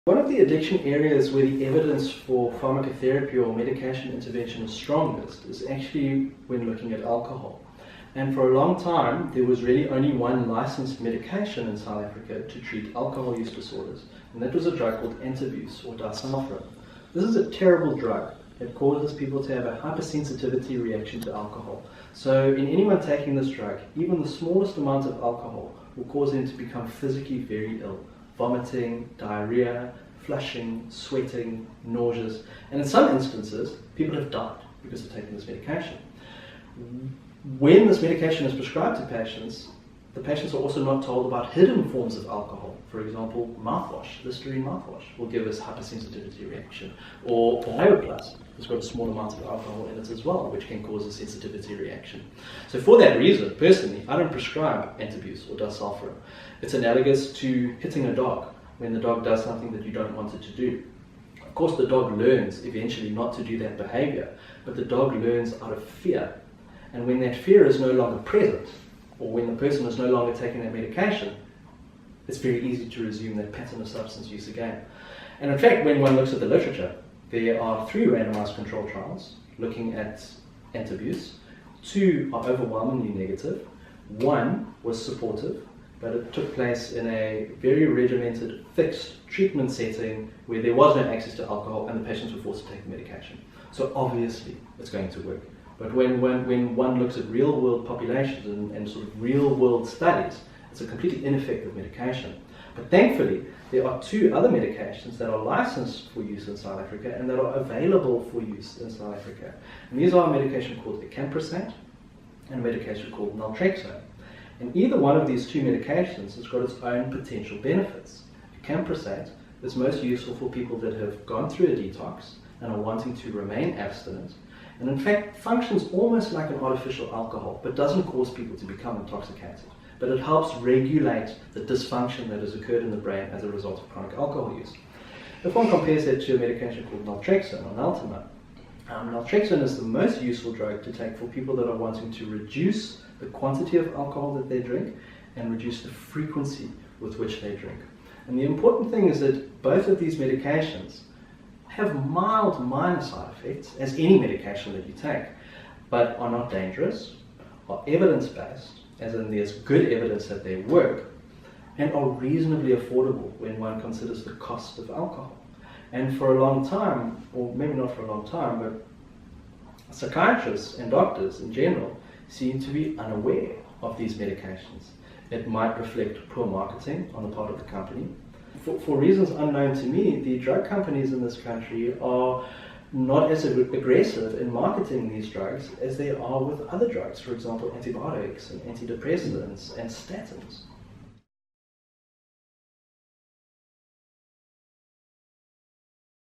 One of the addiction areas where the evidence for pharmacotherapy or medication intervention is strongest is actually when looking at alcohol. And for a long time, there was really only one licensed medication in South Africa to treat alcohol use disorders, and that was a drug called Antabuse or disulfiram. This is a terrible drug. It causes people to have a hypersensitivity reaction to alcohol. So in anyone taking this drug, even the smallest amount of alcohol will cause them to become physically very ill. Vomiting, diarrhea, flushing, sweating, nauseous, and in some instances, people have died because of taking this medication. When this medication is prescribed to patients, the patients are also not told about hidden forms of alcohol. For example, mouthwash, Listerine mouthwash, will give us hypersensitivity reaction. Or BioPlus has got a small amount of alcohol in it as well, which can cause a sensitivity reaction. So for that reason, personally, I don't prescribe Antabuse or disulfiram. It's analogous to hitting a dog when the dog does something that you don't want it to do. Of course, the dog learns eventually not to do that behavior, but the dog learns out of fear. And when that fear is no longer present, or when the person is no longer taking that medication, it's very easy to resume that pattern of substance use again. And in fact, when one looks at the literature, there are 3 randomized control trials looking at Antabuse. 2 are overwhelmingly negative. 1 was supportive, but it took place in a very regimented, fixed treatment setting where there was no access to alcohol and the patients were forced to take the medication. So obviously, it's going to work. But when one looks at real-world populations and sort of real-world studies, it's a completely ineffective medication. But thankfully, there are 2 other medications that are licensed for use in South Africa and that are available for use in South Africa. And these are a medication called acamprosate and a medication called naltrexone. And either one of these 2 medications has got its own potential benefits. Acamprosate is most useful for people that have gone through a detox and are wanting to remain abstinent, and in fact functions almost like an artificial alcohol, but doesn't cause people to become intoxicated. But it helps regulate the dysfunction that has occurred in the brain as a result of chronic alcohol use. If one compares that to a medication called naltrexone or Naltima, naltrexone is the most useful drug to take for people that are wanting to reduce the quantity of alcohol that they drink and reduce the frequency with which they drink. And the important thing is that both of these medications have mild minor side effects, as any medication that you take, but are not dangerous, are evidence-based, as in there's good evidence that they work, and are reasonably affordable when one considers the cost of alcohol. And for a long time, or maybe not for a long time, but psychiatrists and doctors in general seem to be unaware of these medications. It might reflect poor marketing on the part of the company. For reasons unknown to me, the drug companies in this country are not as aggressive in marketing these drugs as they are with other drugs, for example antibiotics and antidepressants and statins.